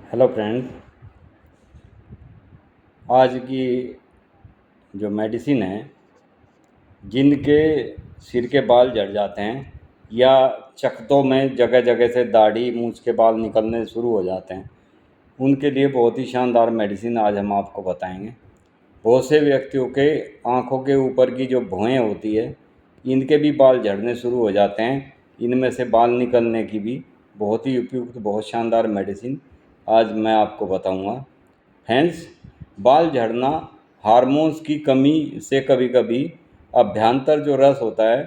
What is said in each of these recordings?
Hello friends. आज की जो मेडिसिन है, जिनके सिर के बाल झड़ जाते हैं या चकत्तों में जगह जगह से दाढ़ी मूंछ के बाल निकलने शुरू हो जाते हैं, उनके लिए बहुत ही शानदार मेडिसिन आज हम आपको बताएंगे। बहुत से व्यक्तियों के आँखों के ऊपर की जो भौहें होती है, इनके भी बाल झड़ने शुरू हो जाते हैं। इनमें से बाल निकलने की भी बहुत ही उपयुक्त, बहुत शानदार मेडिसिन आज मैं आपको बताऊंगा। हैंस बाल झड़ना हार्मोन्स की कमी से कभी कभी अभ्यंतर जो रस होता है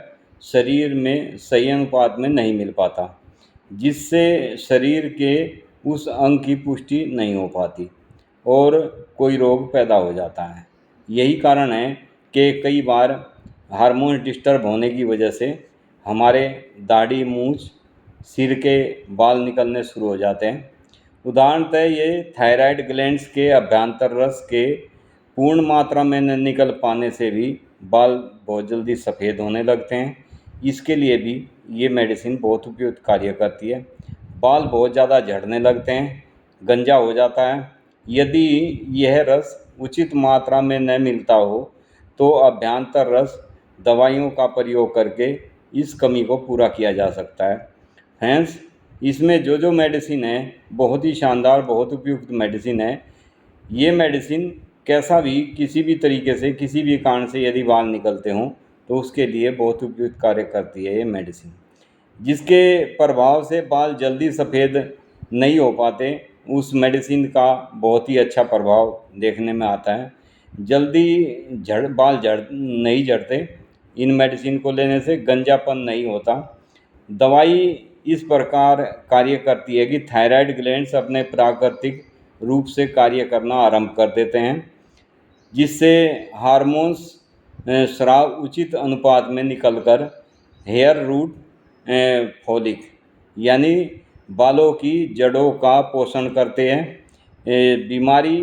शरीर में सही अनुपात में नहीं मिल पाता, जिससे शरीर के उस अंग की पुष्टि नहीं हो पाती और कोई रोग पैदा हो जाता है। यही कारण है कि कई बार हार्मोन डिस्टर्ब होने की वजह से हमारे दाढ़ी मूंछ सिर के बाल निकलने शुरू हो जाते हैं। उदाहरणतः ये थायराइड ग्लैंड्स के अभ्यंतर रस के पूर्ण मात्रा में न निकल पाने से भी बाल बहुत जल्दी सफ़ेद होने लगते हैं। इसके लिए भी ये मेडिसिन बहुत उपयुक्त कार्य करती है। बाल बहुत ज़्यादा झड़ने लगते हैं, गंजा हो जाता है। यदि यह रस उचित मात्रा में न मिलता हो तो अभ्यंतर रस दवाइयों का प्रयोग करके इस कमी को पूरा किया जा सकता है। हैंस इसमें जो मेडिसिन है बहुत ही शानदार, बहुत उपयुक्त मेडिसिन है। ये मेडिसिन कैसा भी किसी भी तरीके से किसी भी कारण से यदि बाल निकलते हों तो उसके लिए बहुत उपयुक्त कार्य करती है ये मेडिसिन। जिसके प्रभाव से बाल जल्दी सफ़ेद नहीं हो पाते, उस मेडिसिन का बहुत ही अच्छा प्रभाव देखने में आता है। जल्दी बाल नहीं झड़ते। इन मेडिसिन को लेने से गंजापन नहीं होता। दवाई इस प्रकार कार्य करती है कि थायराइड ग्लैंड्स अपने प्राकृतिक रूप से कार्य करना आरंभ कर देते हैं, जिससे हार्मोन्स स्राव उचित अनुपात में निकलकर हेयर रूट फॉलिक यानी बालों की जड़ों का पोषण करते हैं। बीमारी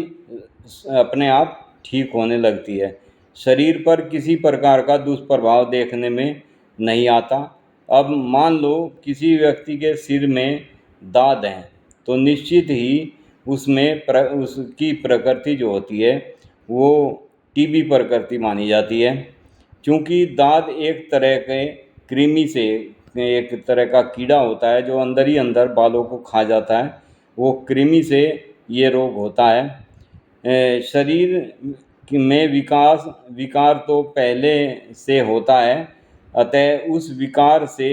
अपने आप ठीक होने लगती है। शरीर पर किसी प्रकार का दुष्प्रभाव देखने में नहीं आता। अब मान लो किसी व्यक्ति के सिर में दाद हैं तो निश्चित ही उसकी प्रकृति जो होती है वो टीबी प्रकृति मानी जाती है। क्योंकि दाद एक तरह के कृमि से, एक तरह का कीड़ा होता है जो अंदर ही अंदर बालों को खा जाता है। वो कृमि से ये रोग होता है। शरीर में विकार तो पहले से होता है, अतः उस विकार से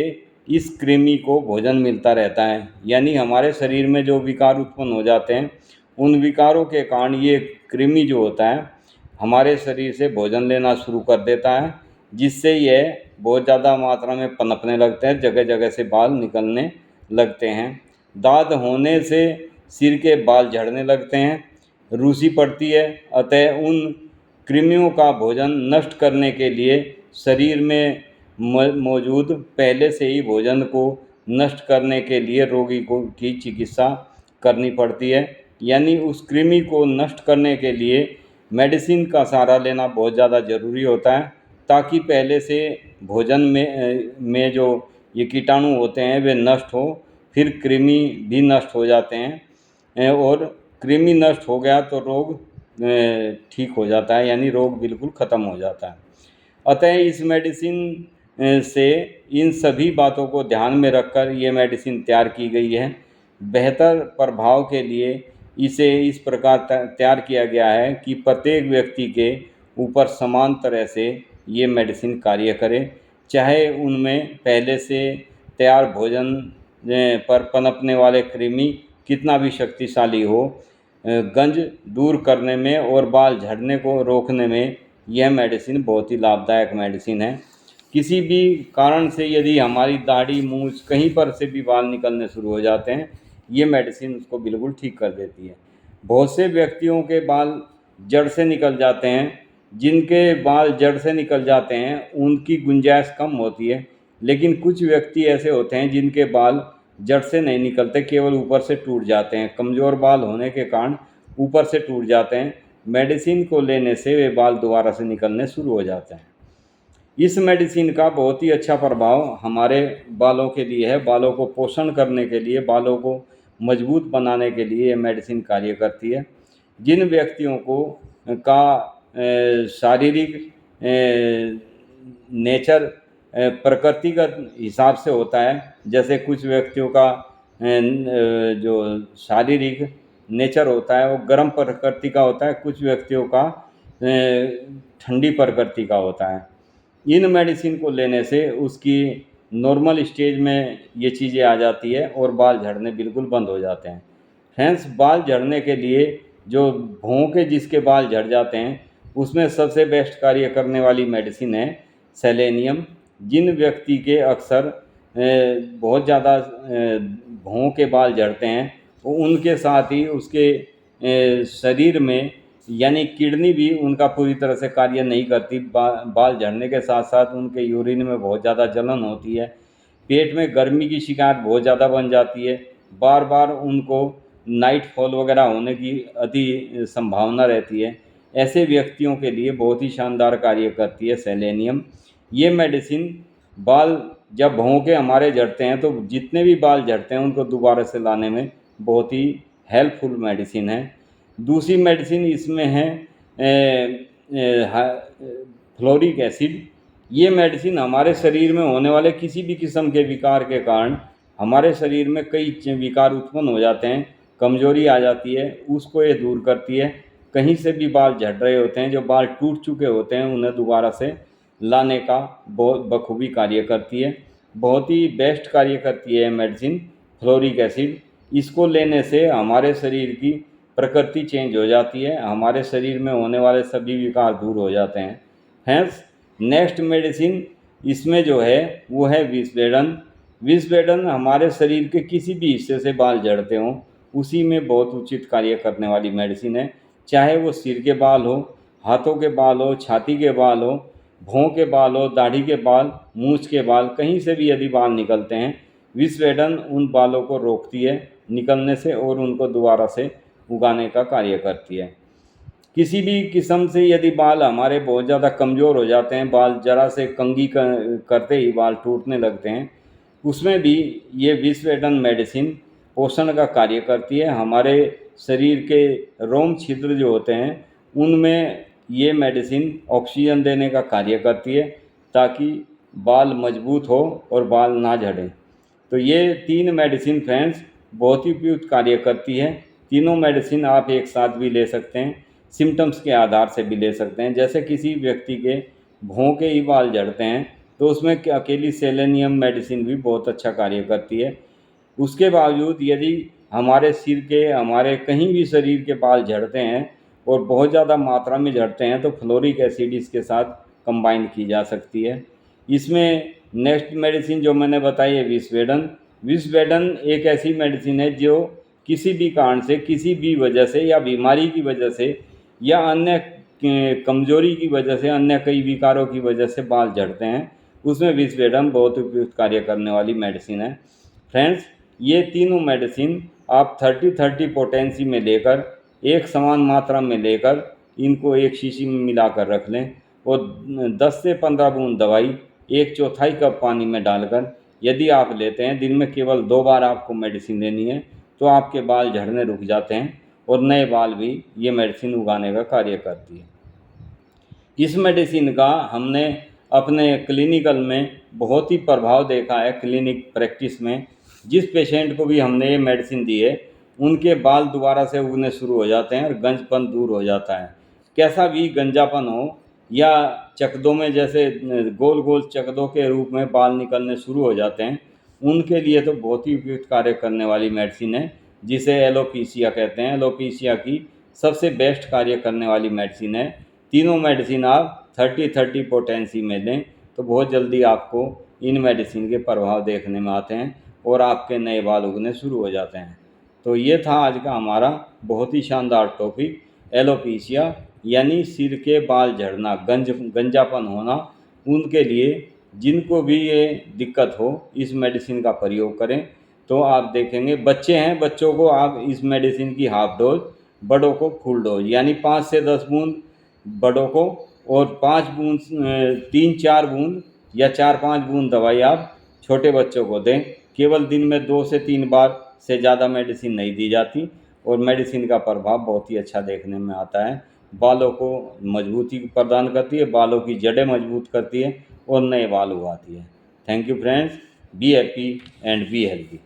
इस कृमि को भोजन मिलता रहता है। यानी हमारे शरीर में जो विकार उत्पन्न हो जाते हैं, उन विकारों के कारण ये कृमि जो होता है हमारे शरीर से भोजन लेना शुरू कर देता है, जिससे यह बहुत ज़्यादा मात्रा में पनपने लगते हैं, जगह जगह से बाल निकलने लगते हैं। दाद होने से सिर के बाल झड़ने लगते हैं, रूसी पड़ती है। अतः उन कृमियों का भोजन नष्ट करने के लिए शरीर में मौजूद पहले से ही भोजन को नष्ट करने के लिए रोगी को की चिकित्सा करनी पड़ती है। यानी उस कृमि को नष्ट करने के लिए मेडिसिन का सहारा लेना बहुत ज़्यादा ज़रूरी होता है, ताकि पहले से भोजन में जो ये कीटाणु होते हैं वे नष्ट हो, फिर कृमि भी नष्ट हो जाते हैं। और कृमि नष्ट हो गया तो रोग ठीक हो जाता है, यानी रोग बिल्कुल ख़त्म हो जाता है। अतः इस मेडिसिन से इन सभी बातों को ध्यान में रखकर ये मेडिसिन तैयार की गई है। बेहतर प्रभाव के लिए इसे इस प्रकार तैयार किया गया है कि प्रत्येक व्यक्ति के ऊपर समान तरह से ये मेडिसिन कार्य करे, चाहे उनमें पहले से तैयार भोजन पर पनपने वाले कृमि कितना भी शक्तिशाली हो। गंज दूर करने में और बाल झड़ने को रोकने में यह मेडिसिन बहुत ही लाभदायक मेडिसिन है। किसी भी कारण से यदि हमारी दाढ़ी मूंछ कहीं पर से भी बाल निकलने शुरू हो जाते हैं, ये मेडिसिन उसको बिल्कुल ठीक कर देती है। बहुत से व्यक्तियों के बाल जड़ से निकल जाते हैं। जिनके बाल जड़ से निकल जाते हैं उनकी गुंजाइश कम होती है, लेकिन कुछ व्यक्ति ऐसे होते हैं जिनके बाल जड़ से नहीं निकलते, केवल ऊपर से टूट जाते हैं। कमज़ोर बाल होने के कारण ऊपर से टूट जाते हैं। मेडिसिन को लेने से वे बाल दोबारा से निकलने शुरू हो जाते हैं। इस मेडिसिन का बहुत ही अच्छा प्रभाव हमारे बालों के लिए है। बालों को पोषण करने के लिए, बालों को मजबूत बनाने के लिए ये मेडिसिन कार्य करती है। जिन व्यक्तियों को का शारीरिक नेचर प्रकृतिगत हिसाब से होता है, जैसे कुछ व्यक्तियों का जो शारीरिक नेचर होता है वो गर्म प्रकृति का होता है, कुछ व्यक्तियों का ठंडी प्रकृति का होता है। इन मेडिसिन को लेने से उसकी नॉर्मल स्टेज में ये चीज़ें आ जाती है और बाल झड़ने बिल्कुल बंद हो जाते हैं। हैंस बाल झड़ने के लिए जो भौं के जिसके बाल झड़ जाते हैं उसमें सबसे बेस्ट कार्य करने वाली मेडिसिन है सेलेनियम। जिन व्यक्ति के अक्सर बहुत ज़्यादा भौं के बाल झड़ते हैं वो उनके साथ ही उसके शरीर में यानी किडनी भी उनका पूरी तरह से कार्य नहीं करती। बाल झड़ने के साथ साथ उनके यूरिन में बहुत ज़्यादा जलन होती है, पेट में गर्मी की शिकायत बहुत ज़्यादा बन जाती है, बार बार उनको नाइट फॉल वगैरह होने की अति संभावना रहती है। ऐसे व्यक्तियों के लिए बहुत ही शानदार कार्य करती है सेलेनियम। ये मेडिसिन बाल जब भौं के हमारे झड़ते हैं तो जितने भी बाल झड़ते हैं उनको दोबारा से लाने में बहुत ही हेल्पफुल मेडिसिन है। दूसरी मेडिसिन इसमें है फ्लोरिक एसिड। ये मेडिसिन हमारे शरीर में होने वाले किसी भी किस्म के विकार के कारण हमारे शरीर में कई विकार उत्पन्न हो जाते हैं, कमजोरी आ जाती है, उसको ये दूर करती है। कहीं से भी बाल झड़ रहे होते हैं, जो बाल टूट चुके होते हैं, उन्हें दोबारा से लाने का बहुत बखूबी कार्य करती है। बहुत ही बेस्ट कार्य करती है मेडिसिन फ्लोरिक एसिड। इसको लेने से हमारे शरीर की प्रकृति चेंज हो जाती है, हमारे शरीर में होने वाले सभी विकार दूर हो जाते हैं। हैंस नेक्स्ट मेडिसिन इसमें जो है वो है विस्वेडन। विस्वेडन हमारे शरीर के किसी भी हिस्से से बाल झड़ते हों उसी में बहुत उचित कार्य करने वाली मेडिसिन है। चाहे वो सिर के बाल हो, हाथों के बाल हो, छाती के बाल हो, भौं के बाल हो, दाढ़ी के बाल, मूंछ के बाल, कहीं से भी यदि बाल निकलते हैं विस्वेडन उन बालों को रोकती है निकलने से और उनको दोबारा से उगाने का कार्य करती है। किसी भी किस्म से यदि बाल हमारे बहुत ज़्यादा कमज़ोर हो जाते हैं, बाल जरा से कंघी करते ही बाल टूटने लगते हैं, उसमें भी ये विस्वेडन मेडिसिन पोषण का कार्य करती है। हमारे शरीर के रोम छिद्र जो होते हैं उनमें ये मेडिसिन ऑक्सीजन देने का कार्य करती है ताकि बाल मजबूत हो और बाल ना झड़ें। तो ये 3 मेडिसिन फ्रेंड्स बहुत ही उपयुक्त कार्य करती है। तीनों मेडिसिन आप एक साथ भी ले सकते हैं, सिम्टम्स के आधार से भी ले सकते हैं। जैसे किसी व्यक्ति के भौं के ही बाल झड़ते हैं तो उसमें अकेली सेलेनियम मेडिसिन भी बहुत अच्छा कार्य करती है। उसके बावजूद यदि हमारे सिर के, हमारे कहीं भी शरीर के बाल झड़ते हैं और बहुत ज़्यादा मात्रा में झड़ते हैं तो फ्लोरिक एसिड इसके साथ कंबाइन की जा सकती है। इसमें नेक्स्ट मेडिसिन जो मैंने बताई है विस्वेडन। विस्वेडन एक ऐसी मेडिसिन है जो किसी भी कारण से, किसी भी वजह से या बीमारी की वजह से या अन्य कमजोरी की वजह से, अन्य कई विकारों की वजह से बाल झड़ते हैं, उसमें विस्वेडन बहुत उपयुक्त कार्य करने वाली मेडिसिन है। फ्रेंड्स ये तीनों मेडिसिन आप 30-30 पोटेंसी में लेकर, एक समान मात्रा में लेकर इनको एक शीशी में मिलाकर रख लें और 10 से 15 बूंद दवाई 1/4 कप पानी में डालकर यदि आप लेते हैं, दिन में केवल 2 बार आपको मेडिसिन लेनी है, तो आपके बाल झड़ने रुक जाते हैं और नए बाल भी ये मेडिसिन उगाने का कार्य करती है। इस मेडिसिन का हमने अपने क्लिनिकल में बहुत ही प्रभाव देखा है। क्लिनिक प्रैक्टिस में जिस पेशेंट को भी हमने ये मेडिसिन दी है उनके बाल दोबारा से उगने शुरू हो जाते हैं और गंजपन दूर हो जाता है। कैसा भी गंजापन हो या चकदों में जैसे गोल गोल चकदों के रूप में बाल निकलने शुरू हो जाते हैं, उनके लिए तो बहुत ही उपयुक्त कार्य करने वाली मेडिसिन है, जिसे एलोपीसिया कहते हैं। एलोपीसिया की सबसे बेस्ट कार्य करने वाली मेडिसिन है। तीनों मेडिसिन आप 30-30 पोटेंसी में लें तो बहुत जल्दी आपको इन मेडिसिन के प्रभाव देखने में आते हैं और आपके नए बाल उगने शुरू हो जाते हैं। तो ये था आज का हमारा बहुत ही शानदार टॉपिक, एलोपीसिया यानी सिर के बाल झड़ना, गंजापन होना। उनके लिए जिनको भी ये दिक्कत हो इस मेडिसिन का प्रयोग करें तो आप देखेंगे। बच्चे हैं, बच्चों को आप इस मेडिसिन की हाफ डोज, बड़ों को फुल डोज यानी 5 से 10 बूंद बड़ों को और 5 बूंद 3-4 बूंद या 4-5 बूंद दवाई आप छोटे बच्चों को दें। केवल दिन में 2 से 3 बार से ज़्यादा मेडिसिन नहीं दी जाती और मेडिसिन का प्रभाव बहुत ही अच्छा देखने में आता है। बालों को मजबूती प्रदान करती है, बालों की जड़ें मजबूत करती है और नए बाल उगाती है। Thank you friends, be happy and be healthy.